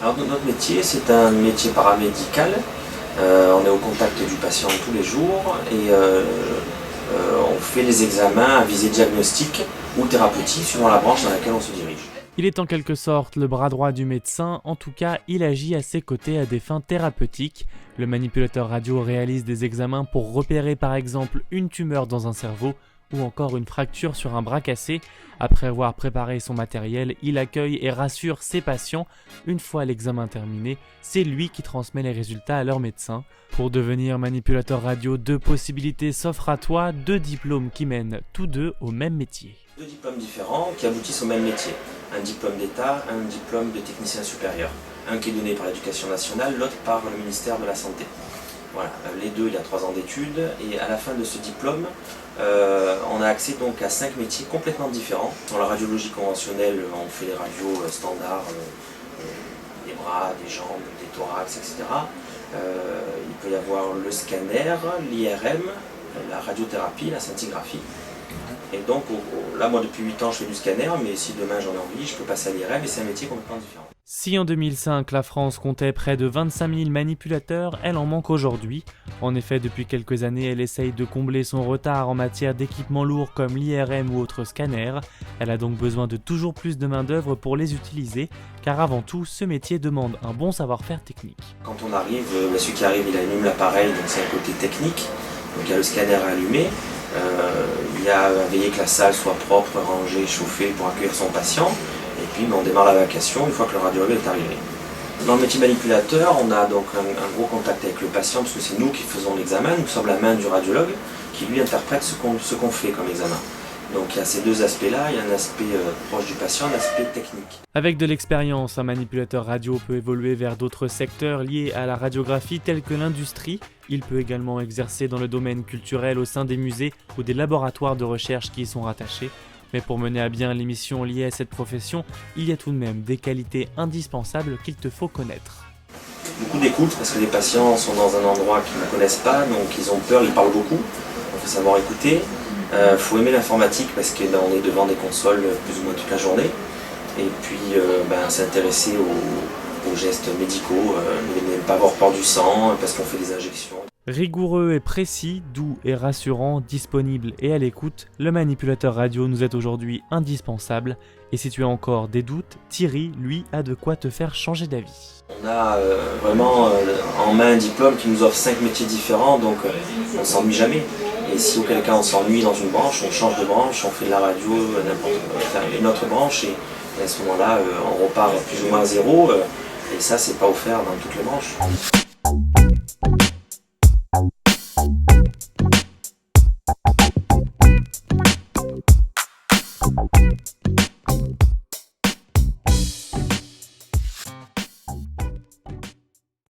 Alors notre métier, c'est un métier paramédical. On est au contact du patient tous les jours et on fait les examens à visée diagnostique ou thérapeutique suivant la branche dans laquelle on se dirige. Il est en quelque sorte le bras droit du médecin, en tout cas il agit à ses côtés à des fins thérapeutiques. Le manipulateur radio réalise des examens pour repérer par exemple une tumeur dans un cerveau ou encore une fracture sur un bras cassé. Après avoir préparé son matériel, il accueille et rassure ses patients. Une fois l'examen terminé, c'est lui qui transmet les résultats à leur médecin. Pour devenir manipulateur radio, 2 possibilités s'offrent à toi, 2 diplômes qui mènent tous deux au même métier. 2 diplômes différents qui aboutissent au même métier. Un diplôme d'État, un diplôme de technicien supérieur. Un qui est donné par l'Éducation nationale, l'autre par le ministère de la Santé. Voilà, les deux, il y a 3 ans d'études et à la fin de ce diplôme, on a accès donc à 5 métiers complètement différents. Dans la radiologie conventionnelle, on fait les radios standards, des bras, des jambes, des thorax, etc. Il peut y avoir le scanner, l'IRM, la radiothérapie, la scintigraphie. Et donc là, moi depuis 8 ans, je fais du scanner, mais si demain j'en ai envie, je peux passer à l'IRM et c'est un métier complètement différent. Si en 2005, la France comptait près de 25 000 manipulateurs, elle en manque aujourd'hui. En effet, depuis quelques années, elle essaye de combler son retard en matière d'équipements lourds comme l'IRM ou autres scanners. Elle a donc besoin de toujours plus de main-d'œuvre pour les utiliser, car avant tout, ce métier demande un bon savoir-faire technique. Quand on arrive, celui qui arrive, il allume l'appareil, donc c'est un côté technique. Donc il y a le scanner à allumer. Il y a à veiller que la salle soit propre, rangée, chauffée pour accueillir son patient. Et puis on démarre la vacation une fois que le radiologue est arrivé. Dans le métier manipulateur, on a donc un gros contact avec le patient parce que c'est nous qui faisons l'examen, nous sommes la main du radiologue qui lui interprète ce qu'on fait comme examen. Donc il y a ces 2 aspects-là, il y a un aspect proche du patient, un aspect technique. Avec de l'expérience, un manipulateur radio peut évoluer vers d'autres secteurs liés à la radiographie tels que l'industrie. Il peut également exercer dans le domaine culturel au sein des musées ou des laboratoires de recherche qui y sont rattachés. Mais pour mener à bien les missions liées à cette profession, il y a tout de même des qualités indispensables qu'il te faut connaître. Beaucoup d'écoute parce que les patients sont dans un endroit qu'ils ne connaissent pas, donc ils ont peur, ils parlent beaucoup. Il faut savoir écouter. Il faut aimer l'informatique parce qu'on est devant des consoles plus ou moins toute la journée. Et puis s'intéresser aux gestes médicaux, ne pas avoir peur du sang parce qu'on fait des injections. Rigoureux et précis, doux et rassurant, disponible et à l'écoute, le manipulateur radio nous est aujourd'hui indispensable. Et si tu as encore des doutes, Thierry, lui, a de quoi te faire changer d'avis. On a vraiment en main un diplôme qui nous offre 5 métiers différents, donc on ne s'ennuie jamais. Et si auquel cas on s'ennuie dans une branche, on change de branche, on fait de la radio, une autre branche, et à ce moment-là, on repart plus ou moins à zéro. Et ça, c'est pas offert dans toutes les branches.